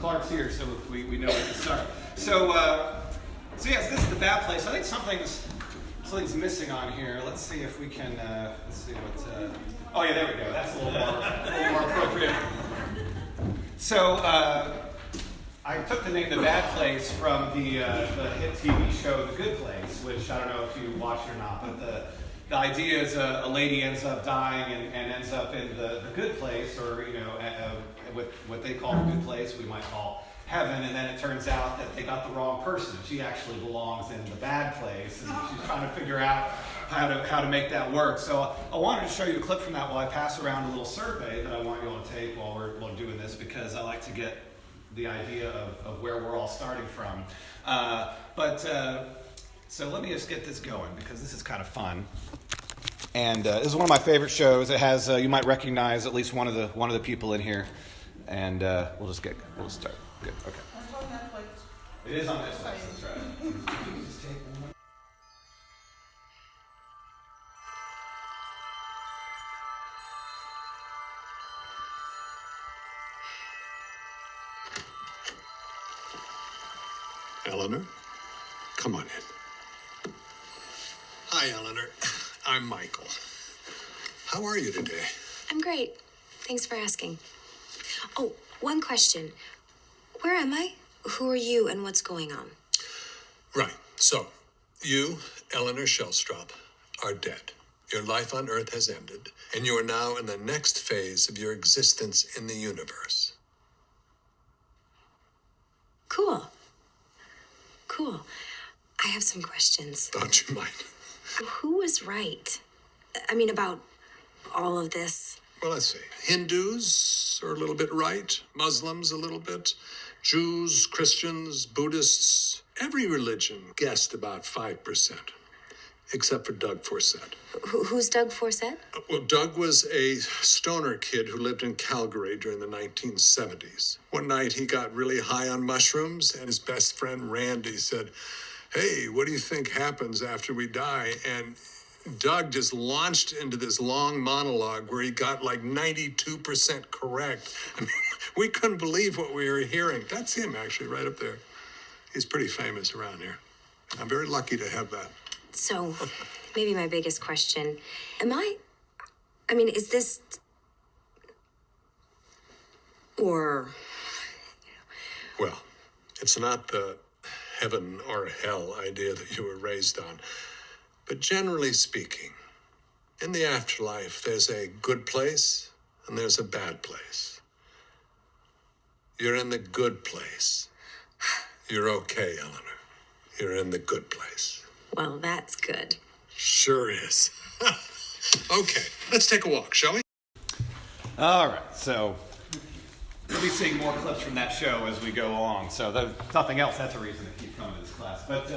Clark's here, so we know where to start. So yes, this is the bad place. I think something's missing on here. Let's see if we can. Let's see what. Oh yeah, there we go. That's a little more appropriate. So I took the name "The Bad Place" from the hit TV show "The Good Place," which I don't know if you watched or not, but the idea is a lady ends up dying and ends up in the good place, or with what they call the good place, we might call heaven, and then it turns out that they got the wrong person. She actually belongs in the bad place, and she's trying to figure out how to make that work. So I wanted to show you a clip from that while I pass around a little survey that I want you all to take while we're doing this, because I like to get the idea of where we're all starting from. So let me just get this going, because this is kind of fun. And this is one of my favorite shows. It has you might recognize at least one of the people in here, and we'll start. Good. Okay. It's on Netflix. It is on Netflix. That's right. Just take one. Eleanor, come on in. Hi, Eleanor. I'm Michael. How are you today? I'm great. Thanks for asking. Oh, one question. Where am I? Who are you and what's going on? Right. So, you, Eleanor Shellstrop, are dead. Your life on Earth has ended, and you are now in the next phase of your existence in the universe. Cool. I have some questions. Don't you mind? Who was right? I mean, about all of this. Well, let's see. Hindus are a little bit right. Muslims a little bit. Jews, Christians, Buddhists. Every religion guessed about 5%. Except for Doug Forsett. Who's Doug Forsett? Well, Doug was a stoner kid who lived in Calgary during the 1970s. One night he got really high on mushrooms, and his best friend Randy said, "Hey, what do you think happens after we die?" And Doug just launched into this long monologue where he got like 92% correct. I mean, we couldn't believe what we were hearing. That's him, actually, right up there. He's pretty famous around here. I'm very lucky to have that. So, maybe my biggest question. Is this... Or... Well, it's not the heaven or hell idea that you were raised on. But generally speaking, in the afterlife, there's a good place and there's a bad place. You're in the good place. You're okay, Eleanor. You're in the good place. Well, that's good. Sure is. Okay, let's take a walk, shall we? All right, so we'll be seeing more clips from that show as we go along. So if nothing else, that's a reason to keep coming to this class. But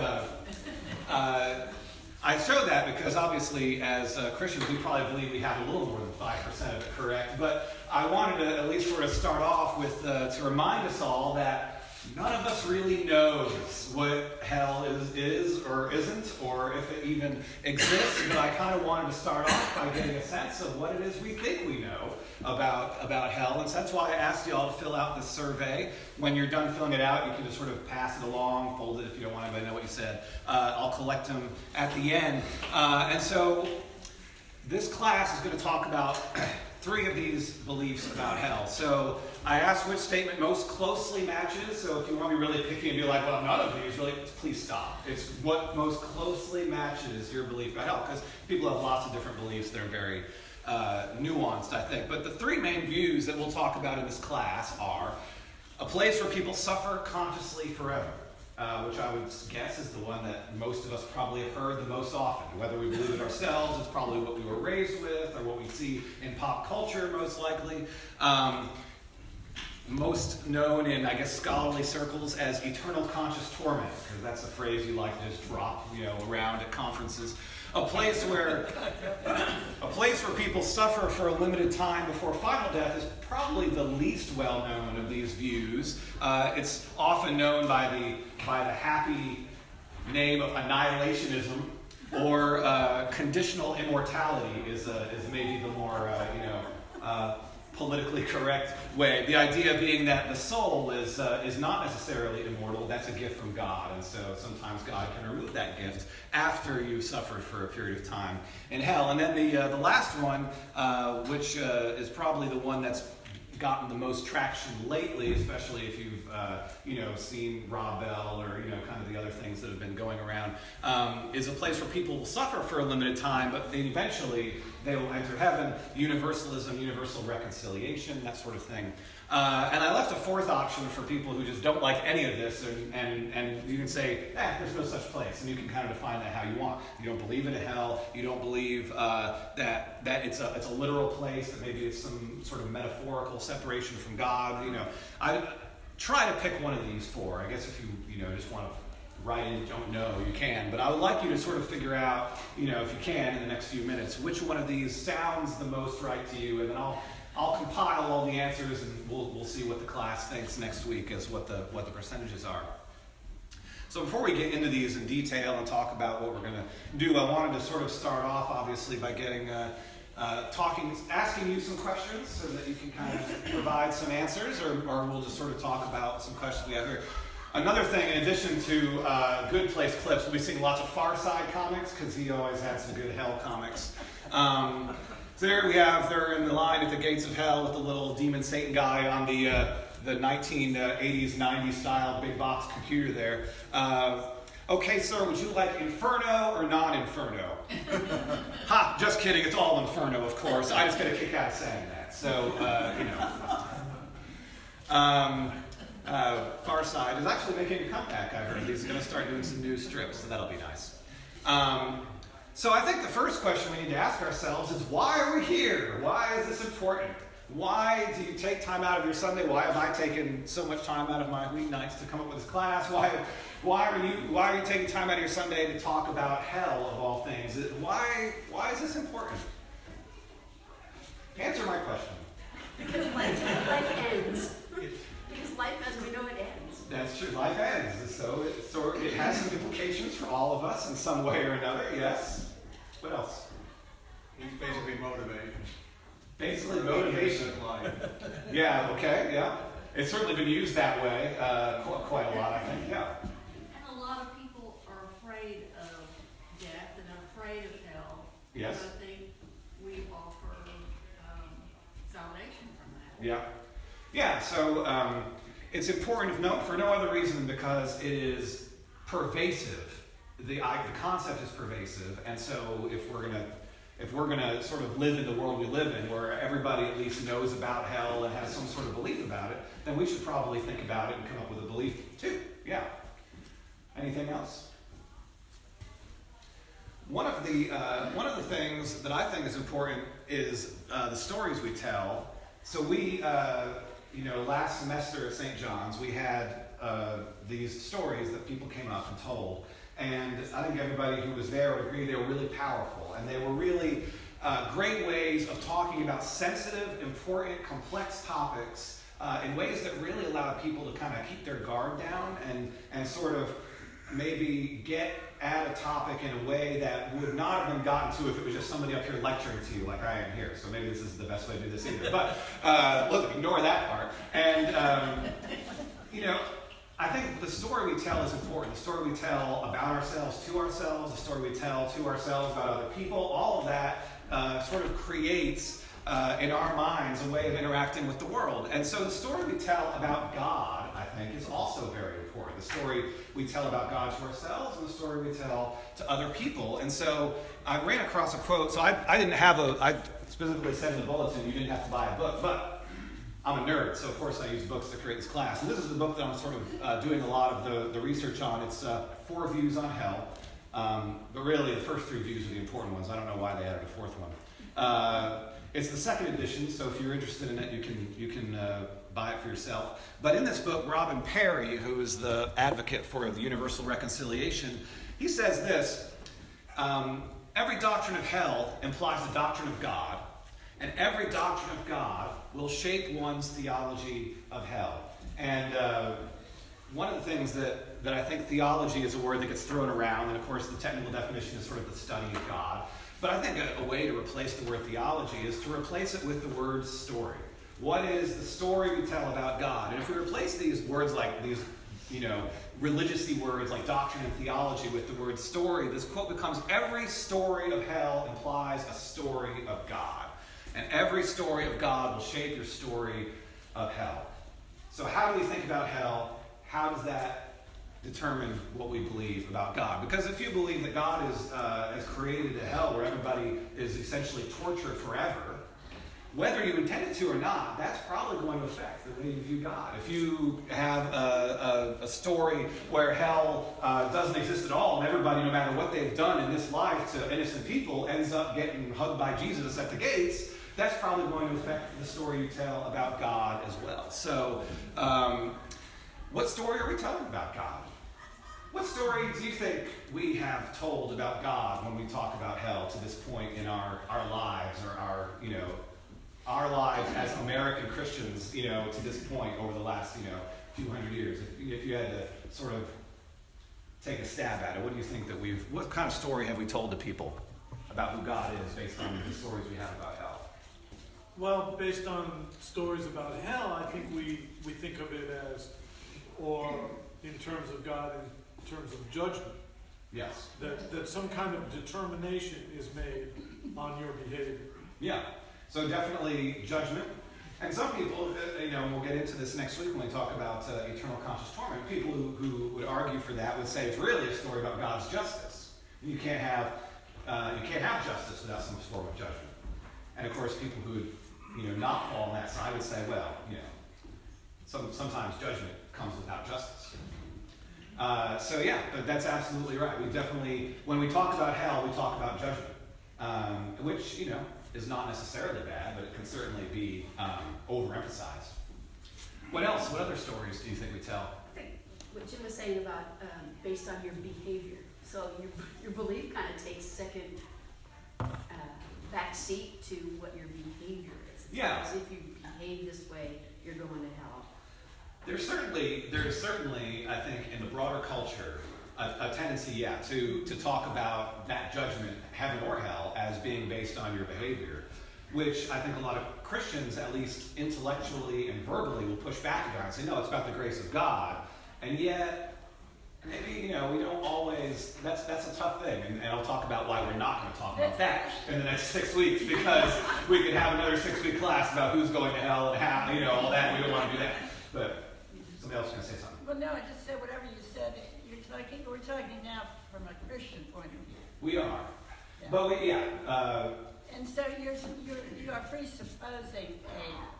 I show that because obviously as Christians, we probably believe we have a little more than 5% of it correct. But I wanted to at least sort of start off with to remind us all that none of us really knows what hell is or isn't, or if it even exists. But I kind of wanted to start off by getting a sense of what it is we think we know about hell. And so that's why I asked you all to fill out this survey. When you're done filling it out, you can just sort of pass it along, fold it if you don't want anybody to know what you said. I'll collect them at the end. And so this class is going to talk about 3 of these beliefs about hell. So I asked which statement most closely matches. So if you want to be really picky and be like, well, none of these really, please stop. It's what most closely matches your belief about hell. Because people have lots of different beliefs. They're very nuanced, I think. But the 3 main views that we'll talk about in this class are a place where people suffer consciously forever. Which I would guess is the one that most of us probably have heard the most often. Whether we believe it ourselves, it's probably what we were raised with, or what we see in pop culture, most likely. Most known in, I guess, scholarly circles as eternal conscious torment, because that's a phrase you like to just drop, around at conferences. A place where people suffer for a limited time before final death is probably the least well known of these views. It's often known by the happy name of annihilationism, or conditional immortality is maybe the more politically correct way. The idea being that the soul is not necessarily immortal. That's a gift from God, and so sometimes God can remove that gift after you've suffered for a period of time in hell. And then the last one, which is probably the one that's gotten the most traction lately, especially if you've seen Rob Bell or kind of the other things that have been going around, is a place where people will suffer for a limited time, but then eventually they will enter heaven. Universalism, universal reconciliation, that sort of thing. And I left a fourth option for people who just don't like any of this, and you can say, there's no such place, and you can kind of define that how you want. You don't believe in a hell. You don't believe that it's a literal place, that maybe it's some sort of metaphorical separation from God. I try to pick one of these four. I guess if you just want to write in, don't know, you can. But I would like you to sort of figure out, if you can, in the next few minutes, which one of these sounds the most right to you, and then I'll compile all the answers, and we'll see what the class thinks next week as what the percentages are. So before we get into these in detail and talk about what we're going to do, I wanted to sort of start off, obviously, by getting asking you some questions so that you can kind of provide some answers, or we'll just sort of talk about some questions we have here. Another thing, in addition to Good Place clips, we'll be seeing lots of Far Side comics, because he always had some good hell comics. So there we have, they're in the line at the gates of hell with the little demon Satan guy on the 1980s, 90s style big box computer there. Okay, sir, would you like Inferno or non-Inferno? Ha, just kidding, it's all Inferno, of course. I just get a kick out of saying that. So, Far Side is actually making a comeback, I heard. He's going to start doing some new strips, so that'll be nice. So I think the first question we need to ask ourselves is, why are we here? Why is this important? Why do you take time out of your Sunday? Why have I taken so much time out of my weeknights to come up with this class? Why are you taking time out of your Sunday to talk about hell, of all things? Why is this important? Answer my question. Because life ends. Because life as we know it ends. That's true. Life ends. So it has some implications for all of us in some way or another. Yes. What else? It's basically motivation. Basically motivation. Yeah, okay, yeah. It's certainly been used that way quite a lot, I think, yeah. And a lot of people are afraid of death and afraid of hell. Yes. But I think we offer salvation from that. Yeah. Yeah, so it's important for no other reason than because it is pervasive. The concept is pervasive, and so if we're gonna sort of live in the world we live in, where everybody at least knows about hell and has some sort of belief about it, then we should probably think about it and come up with a belief too. Yeah. Anything else? One of the things that I think is important is the stories we tell. So we, last semester at St. John's, we had these stories that people came up and told. And I think everybody who was there would agree they were really powerful. And they were really great ways of talking about sensitive, important, complex topics in ways that really allowed people to kind of keep their guard down and sort of maybe get at a topic in a way that would not have been gotten to if it was just somebody up here lecturing to you like I am here. So maybe this isn't the best way to do this either. But look, ignore that part. And, I think the story we tell is important. The story we tell about ourselves to ourselves, the story we tell to ourselves about other people, all of that sort of creates in our minds a way of interacting with the world. And so the story we tell about God, I think, is also very important. The story we tell about God to ourselves and the story we tell to other people. And so I ran across a quote. So I specifically said in the bulletin you didn't have to buy a book, but I'm a nerd, so of course I use books to create this class. And this is the book that I'm sort of doing a lot of the research on. It's 4 Views on Hell. But really, the first 3 views are the important ones. I don't know why they added a 4th one. It's the 2nd edition, so if you're interested in it, you can buy it for yourself. But in this book, Robin Perry, who is the advocate for the universal reconciliation, he says this: every doctrine of hell implies the doctrine of God, and every doctrine of God will shape one's theology of hell. And one of the things that I think theology is a word that gets thrown around, and of course the technical definition is sort of the study of God. But I think a way to replace the word theology is to replace it with the word story. What is the story we tell about God? And if we replace these words like these, religious-y words like doctrine and theology with the word story, this quote becomes, every story of hell implies a story of God. And every story of God will shape your story of hell. So how do we think about hell? How does that determine what we believe about God? Because if you believe that God has created a hell where everybody is essentially tortured forever, whether you intended to or not, that's probably going to affect the way you view God. If you have a story where hell doesn't exist at all, and everybody, no matter what they've done in this life to innocent people, ends up getting hugged by Jesus at the gates, that's probably going to affect the story you tell about God as well. So, what story are we telling about God? What story do you think we have told about God when we talk about hell to this point in our lives, or our lives as American Christians, to this point over the last, few hundred years? If you had to sort of take a stab at it, what do you think what kind of story have we told to people about who God is based on the stories we have about hell? Well, based on stories about hell, I think we think of it as, or in terms of God, in terms of judgment. Yes. That some kind of determination is made on your behavior. Yeah. So definitely judgment. And some people, and we'll get into this next week when we talk about eternal conscious torment, people who would argue for that would say it's really a story about God's justice. You can't have justice without some form of judgment. And of course, people who would not fall on that side would say, well, sometimes judgment comes without justice. But that's absolutely right. We definitely, when we talk about hell, we talk about judgment, which, is not necessarily bad, but it can certainly be overemphasized. What else? What other stories do you think we tell? I think what Jim was saying about based on your behavior. So your belief kind of takes second back seat to what your behavior is. Yeah. Because if you behave this way, you're going to hell. There is certainly, I think, in the broader culture, a tendency, to talk about that judgment, heaven or hell, as being based on your behavior, which I think a lot of Christians, at least intellectually and verbally, will push back about and say, no, it's about the grace of God. And yet, maybe, we don't always, that's a tough thing. And I'll talk about why we're not going to talk about that in the next 6 weeks, because we could have another 6-week class about who's going to hell and how, all that. We don't want to do that. But somebody else is going to say something. Well, no, I just said whatever you said. We're talking now from a Christian point of view. We are. Yeah. But And so you are presupposing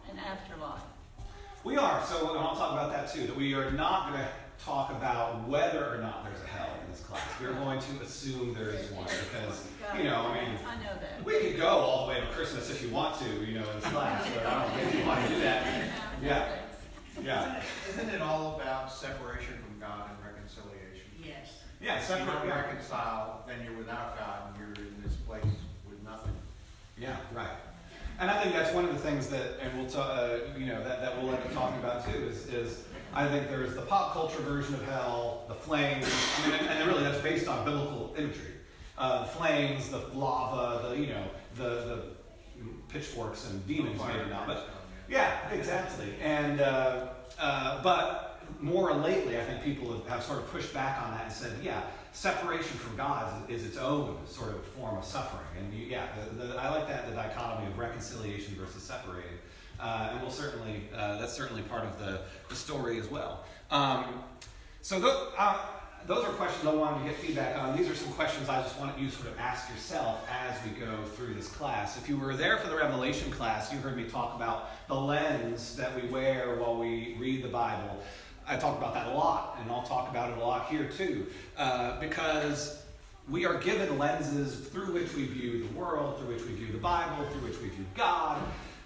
an afterlife. we are. So and I'll talk about that too, that we are not going to talk about whether or not there's a hell in this class. We're going to assume there is one because, I know that. we could go all the way to Christmas if you want to, in this class, but I don't think you want to do that. Yeah. Isn't it all about separation from God and reconciliation? Yes. Yeah, If you separate. don't Yeah. reconcile, then you're without God and you're in this place with nothing. Yeah, right. And I think that's one of the things that, and we'll talk, that we'll end up talking about too, is I think there's the pop culture version of hell, the flames, and really that's based on biblical imagery. Flames, the lava, the pitchforks and demons, maybe not, but yeah, exactly. And but more lately, I think people have sort of pushed back on that and said, separation from God is its own sort of form of suffering. And I like that, the dichotomy of reconciliation versus separating. And we'll certainly, that's certainly part of the story as well. So those are questions I wanted to get feedback on. These are some questions I just want you to sort of ask yourself as we go through this class. If you were there for the Revelation class, you heard me talk about the lens that we wear while we read the Bible. I talk about that a lot, and I'll talk about it a lot here too, because we are given lenses through which we view the world, through which we view the Bible, through which we view God.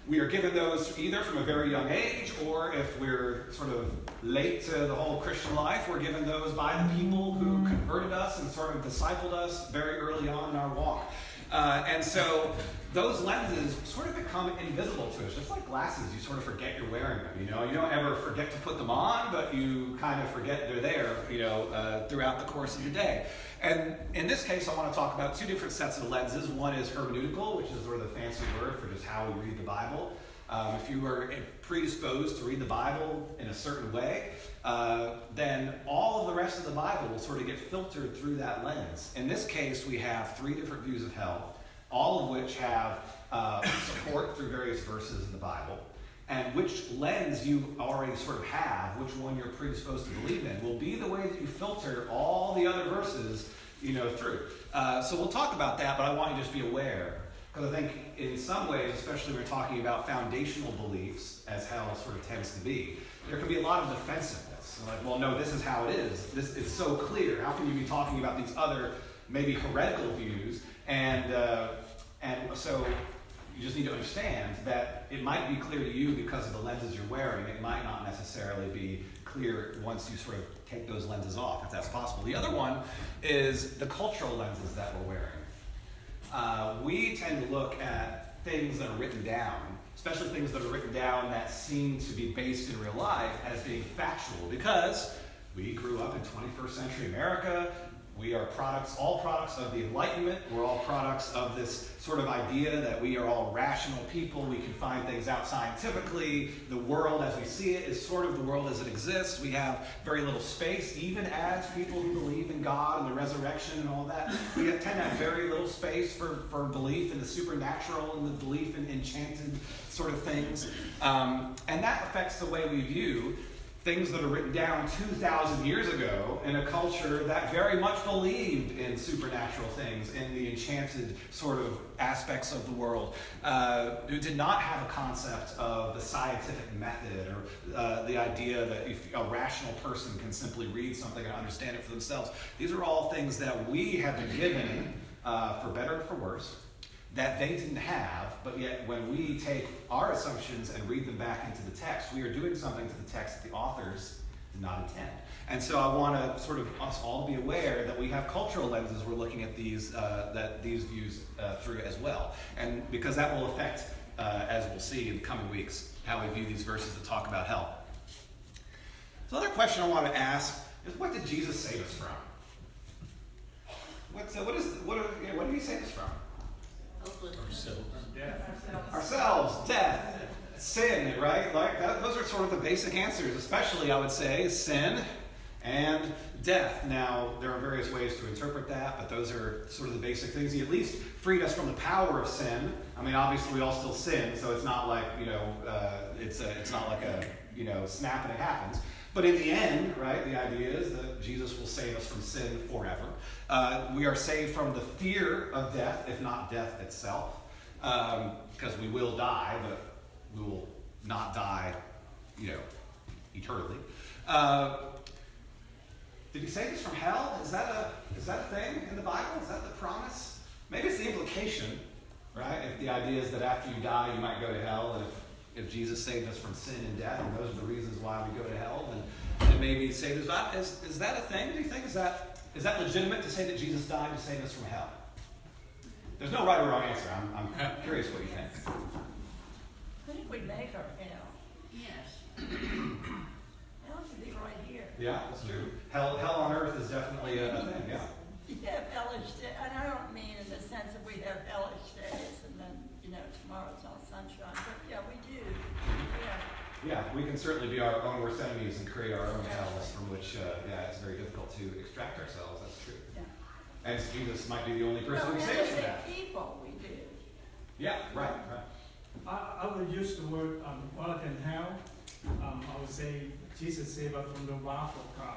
We are given those either from a very young age, or if we're sort of late to the whole Christian life, we're given those by the people who converted us and sort of discipled us very early on in our walk. And so those lenses sort of become invisible to us, just like glasses. You sort of forget you're wearing them. You don't ever forget to put them on, but you kind of forget they're there, throughout the course of the day. And in this case, I want to talk about two different sets of lenses. One is hermeneutical, which is sort of the fancy word for just how we read the Bible. If you are predisposed to read the Bible in a certain way, then all of the rest of the Bible will sort of get filtered through that lens. In this case, we have 3 different views of hell, all of which have support through various verses in the Bible. And which lens you already sort of have, which one you're predisposed to believe in, will be the way that you filter all the other verses, through. So we'll talk about that, but I want you to just be aware. Because I think in some ways, especially when we're talking about foundational beliefs, as hell sort of tends to be, there can be a lot of defensiveness. Like, well, no, this is how it is. It's so clear. How can you be talking about these other, maybe heretical views? And so you just need to understand that it might be clear to you because of the lenses you're wearing. It might not necessarily be clear once you sort of take those lenses off, if that's possible. The other one is the cultural lenses that we're wearing. We tend to look at things that are written down, especially things that are written down that seem to be based in real life, as being factual, because we grew up in 21st century America. We are all products of the Enlightenment. We're all products of this sort of idea that we are all rational people. We can find things out scientifically. The world as we see it is sort of the world as it exists. We have very little space, even as people who believe in God and the resurrection and all that. We tend to have very little space for belief in the supernatural and the belief in enchanted sort of things. And that affects the way we view things that are written down 2,000 years ago in a culture that very much believed in supernatural things, in the enchanted sort of aspects of the world, who did not have a concept of the scientific method or the idea that if a rational person can simply read something and understand it for themselves. These are all things that we have been given, for better or for worse, that they didn't have, but yet when we take our assumptions and read them back into the text, we are doing something to the text that the authors did not intend. And so I want to sort of us all be aware that we have cultural lenses we're looking at these views through as well. And because that will affect, as we'll see in the coming weeks, how we view these verses that talk about hell. So another question I want to ask is, what did Jesus save us from? What did he save us from? Ourselves, death, sin, right? Like those are sort of the basic answers, especially I would say sin and death. Now, there are various ways to interpret that, but those are sort of the basic things. He at least freed us from the power of sin. I mean, obviously we all still sin, so it's not like, it's not like a, snap and it happens. But in the end, right, the idea is that Jesus will save us from sin forever. We are saved from the fear of death, if not death itself, because we will die, but we will not die, eternally. Did he save us from hell? Is that a thing in the Bible? Is that the promise? Maybe it's the implication, right? If the idea is that after you die, you might go to hell, and if Jesus saved us from sin and death, and those are the reasons why we go to hell, then maybe saved us. Is that a thing, do you think? Is that legitimate to say that Jesus died to save us from hell? There's no right or wrong answer. I'm curious what you think. I think we make our hell. Yes. Hell should be right here. Yeah, that's true. Hell on earth is definitely a thing, yeah. You have hellish days, and I don't mean in the sense that we have hellish days and then, tomorrow's all sunshine, but yeah, we do. Yeah, we can certainly be our own worst enemies and create our own hells from which, it's very difficult to extract ourselves. That's true. Yeah. And Jesus might be the only person No, who as saves us from a that. people, we do. Yeah, right. I would use the word rather than hell. I would say Jesus saved us from the wrath of God.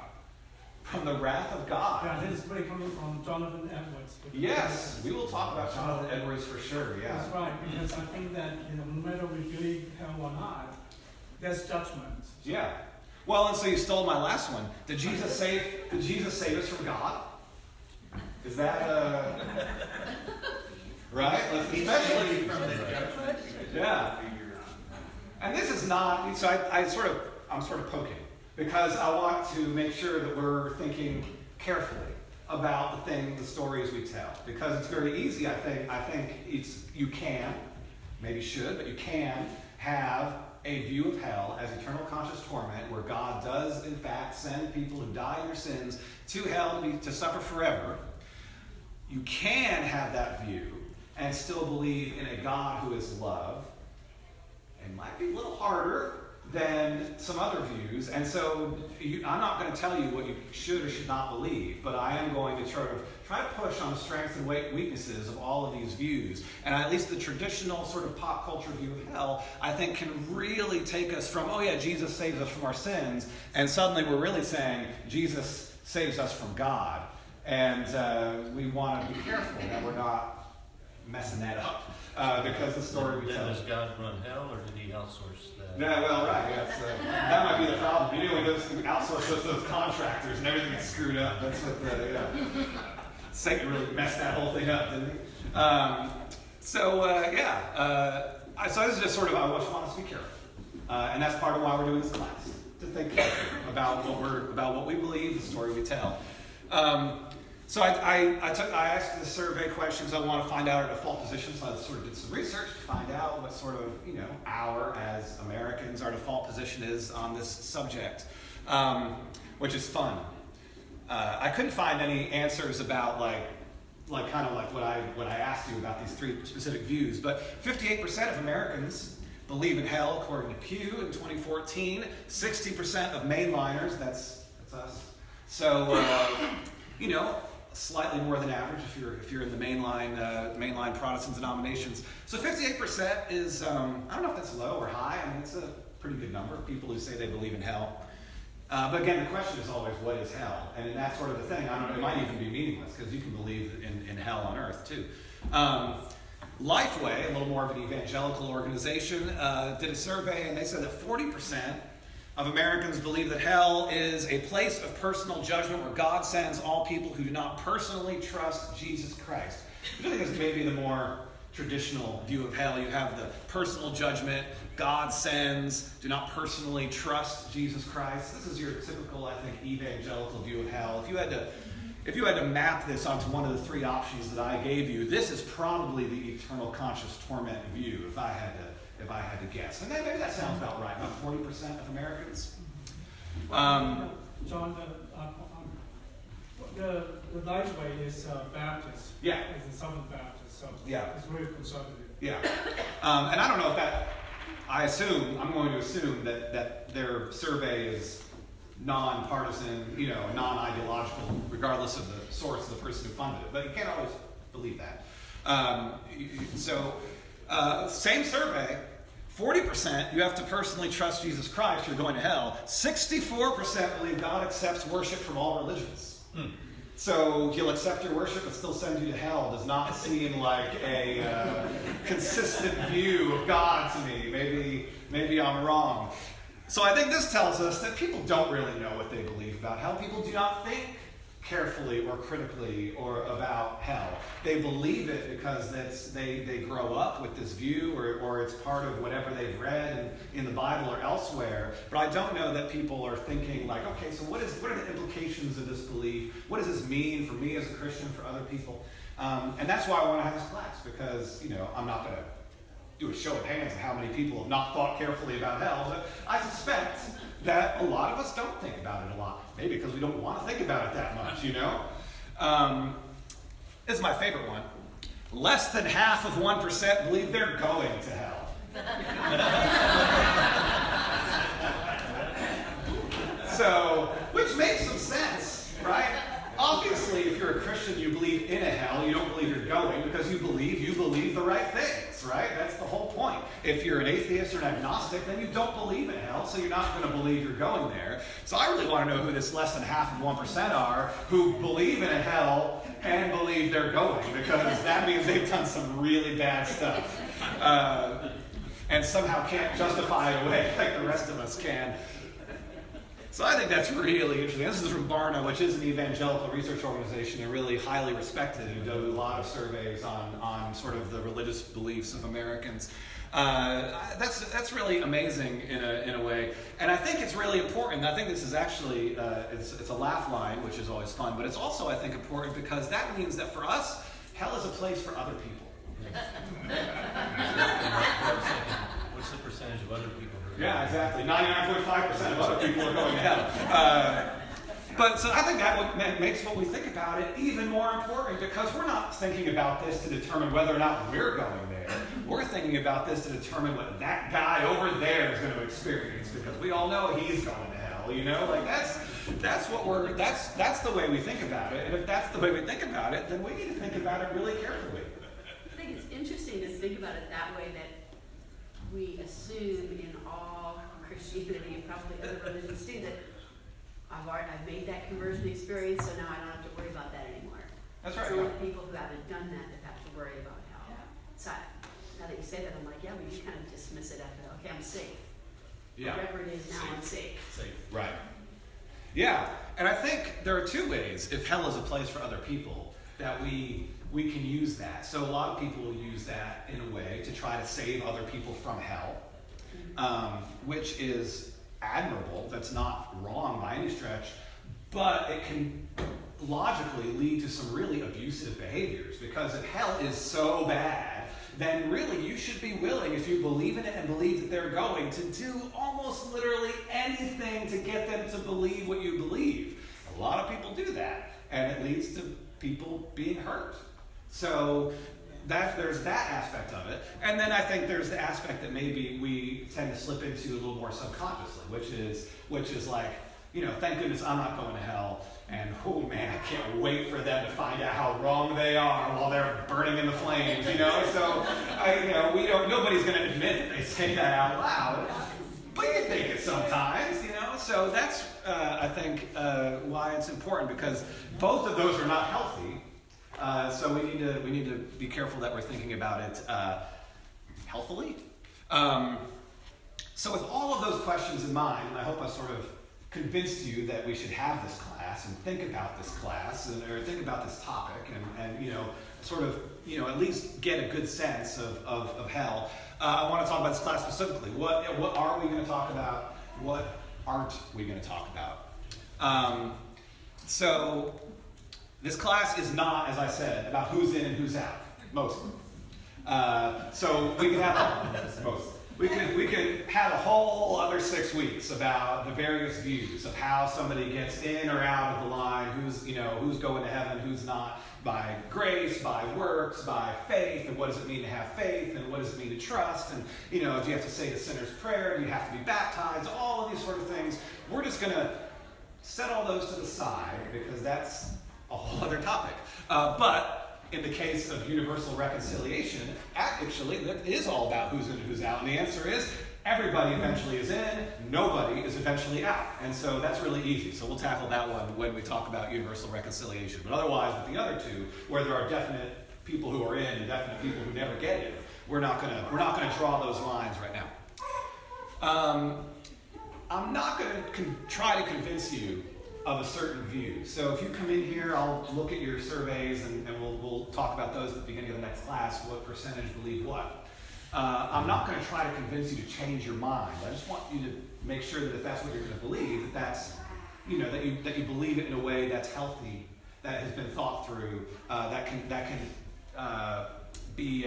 From the wrath of God. Yeah, this is really coming from Jonathan Edwards. Yes, we will talk about Jonathan Edwards for sure, yeah. That's right, because I think that no matter we believe hell or not, there's judgment. Yeah. Well, and so you stole my last one. Did Jesus save us from God? Is that right? Especially from the judgment. Yeah. And this is not, so I'm sort of poking, because I want to make sure that we're thinking carefully about the stories we tell, because it's very easy. I think you can, maybe should, but you can have a view of hell as eternal conscious torment, where God does in fact send people who die in their sins to hell to suffer forever. You can have that view and still believe in a God who is love, It might be a little harder than some other views, and so I'm not going to tell you what you should or should not believe, but I am going to try to push on the strengths and weaknesses of all of these views. And at least the traditional sort of pop culture view of hell, I think, can really take us from, oh yeah, Jesus saves us from our sins, and suddenly we're really saying Jesus saves us from God. And we want to be careful that we're not messing that up, because the story we tell. Does God run hell, or did he outsource that? Yeah, well, right. That might be the problem. You know, we outsource those contractors and everything gets screwed up. That's what Satan really messed that whole thing up, didn't he? So this is just sort of, I just want us to be careful. And that's part of why we're doing this class, to think carefully about what we believe, the story we tell. So I asked the survey questions. I want to find out our default position, so I sort of did some research to find out what sort of, as Americans, our default position is on this subject, which is fun. I couldn't find any answers about like what I asked you about these three specific views, but 58% of Americans believe in hell, according to Pew in 2014. 60% of mainliners, that's us. So, slightly more than average if you're in the mainline Protestant denominations. So 58% is, I don't know if that's low or high. I mean, it's a pretty good number of people who say they believe in hell. But again, the question is always, what is hell? And that's sort of the thing. It might even be meaningless, because you can believe in hell on earth too. Lifeway, a little more of an evangelical organization, did a survey, and they said that 40% of Americans believe that hell is a place of personal judgment where God sends all people who do not personally trust Jesus Christ. Which I think is maybe the more traditional view of hell. You have the personal judgment, God sends, do not personally trust Jesus Christ. This is your typical, I think, evangelical view of hell. If you had to map this onto one of the three options that I gave you, this is probably the eternal conscious torment view, if I had to guess. And maybe that sounds about right, about 40% of Americans. John, the Lifeway is Baptist. Yeah. It's a Southern Baptist, so yeah. It's very conservative. Yeah. And I don't know if that, I'm going to assume that their survey is non-partisan, non-ideological, regardless of the source of the person who funded it. But you can't always believe that. Same survey, 40% you have to personally trust Jesus Christ, you're going to hell. 64% believe God accepts worship from all religions. So he'll accept your worship but still send you to hell. Does not seem like a consistent view of God to me. Maybe I'm wrong. So I think this tells us that people don't really know what they believe about hell. People do not think carefully or critically or about hell. They believe it because they grow up with this view, or it's part of whatever they've read in the Bible or elsewhere. But I don't know that people are thinking like, okay, so what are the implications of this belief? What does this mean for me as a Christian, for other people? And that's why I want to have this class, because I'm not going to do a show of hands of how many people have not thought carefully about hell, but I suspect that a lot of us don't think about it a lot. Maybe because we don't want to think about it that much, This is my favorite one. Less than half of 1% believe they're going to hell. So, which makes some sense, right? Obviously, if you're a Christian, you believe in a hell. You don't believe you're going, because you believe the right things, right? That's the whole point. If you're an atheist or an agnostic, then you don't believe in hell, so you're not going to believe you're going there. So I really want to know who this less than half of 1% are who believe in a hell and believe they're going, because that means they've done some really bad stuff and somehow can't justify it away like the rest of us can. So I think that's really interesting. This is from Barna, which is an evangelical research organization. They're really highly respected and do a lot of surveys on sort of the religious beliefs of Americans. That's really amazing in a way. And I think it's really important. I think this is actually, it's a laugh line, which is always fun, but it's also, I think, important because that means that for us, hell is a place for other people. What's the percentage of other people? Yeah, exactly. 99.5% of other people are going to hell. But so I think that makes what we think about it even more important, because we're not thinking about this to determine whether or not we're going there. We're thinking about this to determine what that guy over there is going to experience, because we all know he's going to hell. You know, like that's the way we think about it. And if that's the way we think about it, then we need to think about it really carefully. I think it's interesting to think about it that way, that we assume in all Christianity and probably other religions too that I've made that conversion experience, so now I don't have to worry about that anymore. That's right. It's only people who haven't done that have to worry about hell. So now that you say that, I'm like, yeah, we do kind of dismiss it after, okay, I'm safe. Yeah. Whatever it is now, I'm safe. Right. Yeah, and I think there are two ways, if hell is a place for other people, that we can use that. So a lot of people will use that in a way to try to save other people from hell, which is admirable. That's not wrong by any stretch, but it can logically lead to some really abusive behaviors, because if hell is so bad, then really you should be willing, if you believe in it and believe that they're going, to do almost literally anything to get them to believe what you believe. A lot of people do that, and it leads to people being hurt. So there's that aspect of it. And then I think there's the aspect that maybe we tend to slip into a little more subconsciously, which is like, you know, thank goodness I'm not going to hell. And oh man, I can't wait for them to find out how wrong they are while they're burning in the flames, you know? So, nobody's going to admit that they say that out loud. But you think it sometimes, you know? So that's, I think, why it's important, because both of those are not healthy. So we need to be careful that we're thinking about it healthily. So with all of those questions in mind, I hope I sort of convinced you that we should have this class and think about this class, or think about this topic, and you know, sort of, you know, at least get a good sense of hell. I want to talk about this class specifically. What are we going to talk about? What aren't we going to talk about? So this class is not, as I said, about who's in and who's out, mostly. So we can have mostly. We could have a whole other 6 weeks about the various views of how somebody gets in or out of the line, who's going to heaven, who's not, by grace, by works, by faith, and what does it mean to have faith, and what does it mean to trust, and do you have to say the sinner's prayer, do you have to be baptized, all of these sort of things. We're just going to set all those to the side, because that's a whole other topic. But in the case of universal reconciliation, actually, that is all about who's in and who's out. And the answer is, everybody eventually is in, nobody is eventually out. And so that's really easy. So we'll tackle that one when we talk about universal reconciliation. But otherwise, with the other two, where there are definite people who are in and definite people who never get in, we're not gonna draw those lines right now. I'm not going to try to convince you of a certain view. So if you come in here, I'll look at your surveys and we'll talk about those at the beginning of the next class, what percentage believe what. I'm not going to try to convince you to change your mind. I just want you to make sure that if that's what you're going to believe, that you believe it in a way that's healthy, that has been thought through, that can be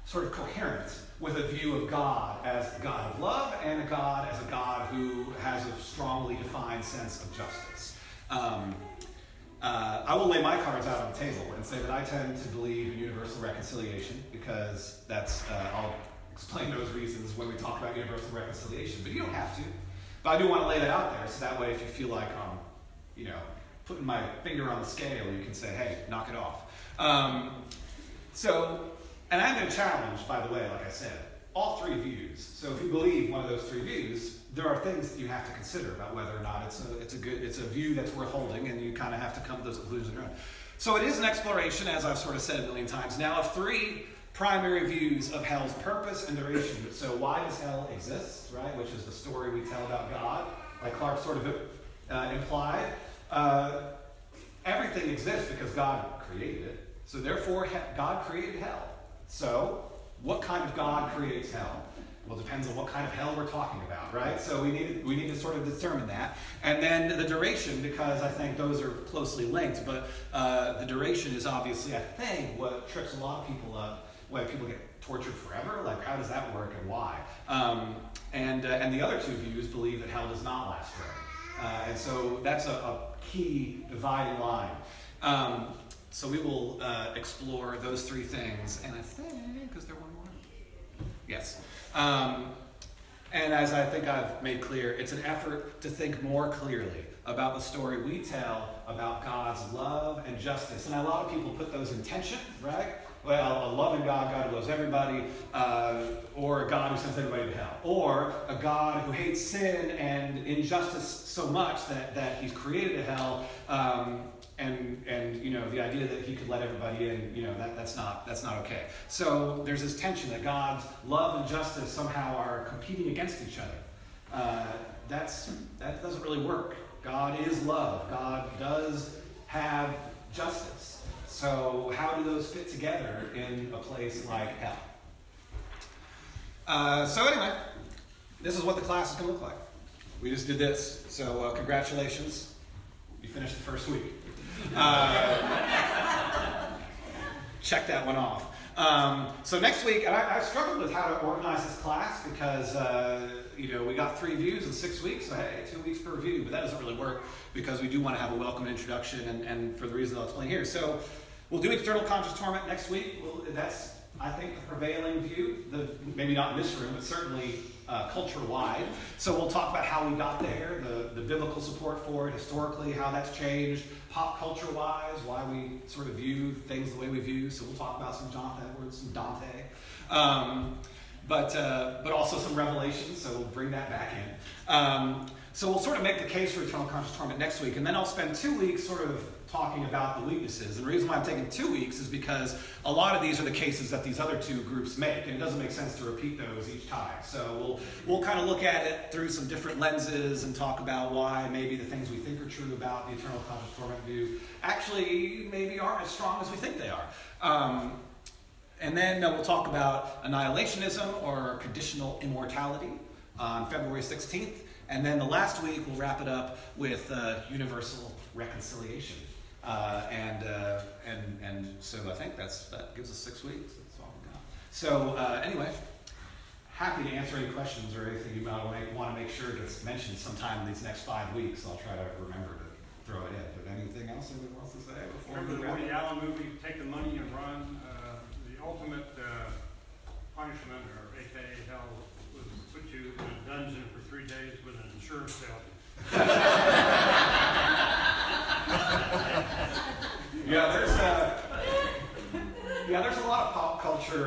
sort of coherent with a view of God as a God of love, and a God as a God who has a strongly defined sense of justice. I will lay my cards out on the table and say that I tend to believe in universal reconciliation, because I'll explain those reasons when we talk about universal reconciliation, but you don't have to. But I do want to lay that out there, so that way if you feel like I'm, putting my finger on the scale, you can say, hey, knock it off. And I'm going to challenge, by the way, like I said, all three views. So if you believe one of those three views, there are things that you have to consider about whether or not it's a view that's worth holding, and you kind of have to come to those conclusions on your own. So it is an exploration, as I've sort of said a million times now, of three primary views of hell's purpose and duration. So why does hell exist, right? Which is the story we tell about God, like Clark sort of implied. Everything exists because God created it. So therefore, God created hell. So, what kind of God creates hell? Well, it depends on what kind of hell we're talking about, right? So we need to sort of determine that. And then the duration, because I think those are closely linked, but the duration is obviously, I think, what trips a lot of people up, why people get tortured forever. Like, how does that work and why? And the other two views believe that hell does not last forever. And so that's a key dividing line. So we will explore those three things, and I think, is there one more? Yes. And as I think I've made clear, it's an effort to think more clearly about the story we tell about God's love and justice. And a lot of people put those in tension, right? Well, a loving God, God who loves everybody, or a God who sends everybody to hell. Or a God who hates sin and injustice so much that he's created a hell, and you know, the idea that he could let everybody in, you know, that's not okay. So there's this tension that God's love and justice somehow are competing against each other. That doesn't really work. God is love. God does have justice. So how do those fit together in a place like hell? So anyway, this is what the class is going to look like. We just did this. So congratulations. You finished the first week. Check that one off. So next week, and I struggled with how to organize this class because, we got 3 views in 6 weeks. So hey, 2 weeks per view, but that doesn't really work because we do want to have a welcome introduction and for the reason I'll explain here. So we'll do Eternal Conscious Torment next week. That's, I think, the prevailing view. Maybe not in this room, but certainly culture-wide. So we'll talk about how we got there, the biblical support for it, historically, how that's changed, pop culture-wise, why we sort of view things the way we view. So we'll talk about some Jonathan Edwards, some Dante, but also some Revelations. So we'll bring that back in. So we'll sort of make the case for Eternal Conscious Torment next week, and then I'll spend 2 weeks sort of talking about the weaknesses. And the reason why I'm taking 2 weeks is because a lot of these are the cases that these other 2 groups make, and it doesn't make sense to repeat those each time. So we'll kind of look at it through some different lenses and talk about why maybe the things we think are true about the Eternal Conscious Torment view actually maybe aren't as strong as we think they are. And then we'll talk about annihilationism or conditional immortality on February 16th. And then the last week, we'll wrap it up with universal reconciliation. And so I think that gives us 6 weeks. That's all we got. So anyway, happy to answer any questions or anything you might want to make sure gets mentioned sometime in these next 5 weeks. I'll try to remember to throw it in. But anything else anyone wants to say before Remember we the wrap Woody it up? Allen movie, Take the Money and Run? The ultimate punishment, or AKA hell, was put you in a dungeon for 3 days with an insurance salesman. There's a lot of pop culture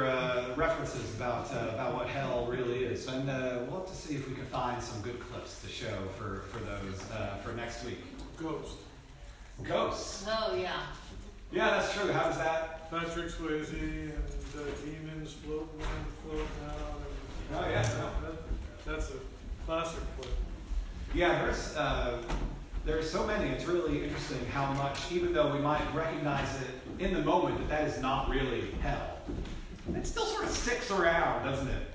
references about what hell really is, and we'll have to see if we can find some good clips to show for those for next week. Ghosts. Oh, yeah. Yeah, that's true. How does that? Patrick Swayze and demons floating in, floating out. Oh yeah. That's a classic clip. Yeah, there's so many. It's really interesting how much, even though we might recognize it in the moment that is not really hell, it still sort of sticks around, doesn't it?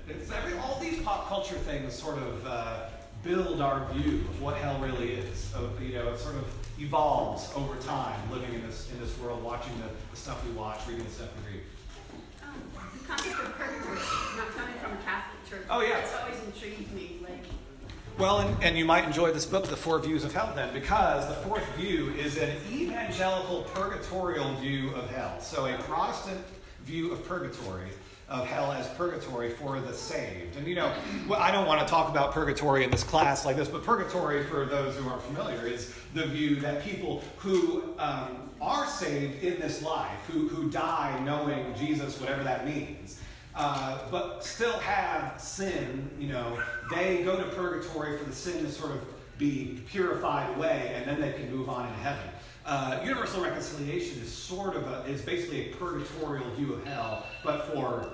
All these pop culture things sort of build our view of what hell really is. So, it sort of evolves over time, living in this world, watching the stuff we watch, reading the stuff we read. The concept of purgatory, not coming from a Catholic church. Oh, yeah. It's always intrigued me. Well, and you might enjoy this book, The 4 Views of Hell, then, because the 4th view is an evangelical purgatorial view of hell. So a Protestant view of purgatory, of hell as purgatory for the saved. And I don't want to talk about purgatory in this class like this, but purgatory, for those who aren't familiar, is the view that people who are saved in this life, who die knowing Jesus, whatever that means, but still have sin, they go to purgatory for the sin to sort of be purified away, and then they can move on into heaven. Universal reconciliation is basically a purgatorial view of hell, but for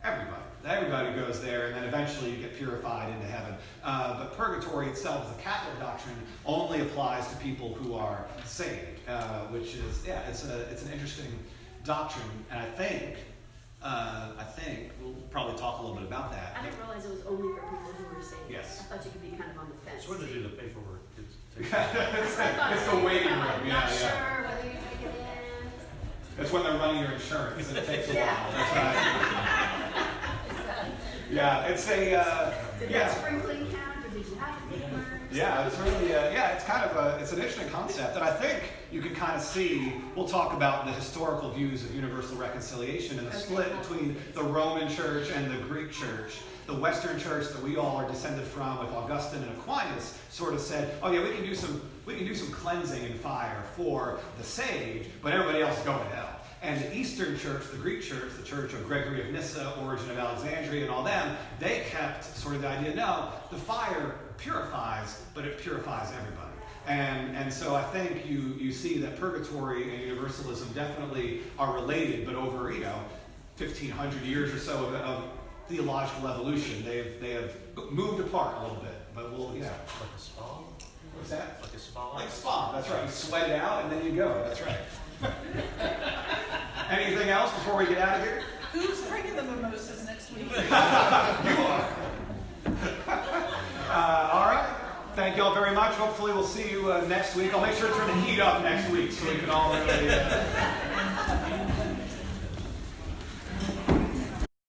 everybody. Everybody goes there, and then eventually you get purified into heaven. But purgatory itself, as a Catholic doctrine, only applies to people who are saved, which is, it's an interesting doctrine, and I think we'll probably talk a little bit about that. I didn't realize it was only for people who were saved. Yes. I thought you could be kind of on the fence. It's where they do the paperwork. It's the waiting room. I'm not sure whether you make it in. That's when they're running your insurance, and it takes a while. That's right. Yeah, it's a Did that sprinkling count, or did you have to be immersed? Yeah, it's really it's kind of it's an interesting concept, and I think you can kind of see, we'll talk about the historical views of universal reconciliation and the split between the Roman Church and the Greek Church. The Western Church that we all are descended from, with Augustine and Aquinas, sort of said, oh yeah, we can do some cleansing and fire for the saved, but everybody else is going to hell. And the Eastern Church, the Greek Church, the Church of Gregory of Nyssa, Origen of Alexandria, and all them, they kept sort of the idea, no, the fire purifies, but it purifies everybody. And so I think you see that purgatory and universalism definitely are related, but over 1,500 years or so of theological evolution, they have moved apart a little bit. But we'll Like a spa? What's that? Like a spa? Like a spa. That's right. You sweat it out and then you go. That's right. Anything else before we get out of here? Who's bringing the mimosas next week? You are. All right. Thank you all very much. Hopefully we'll see you next week. I'll make sure to turn the heat up next week so we can all really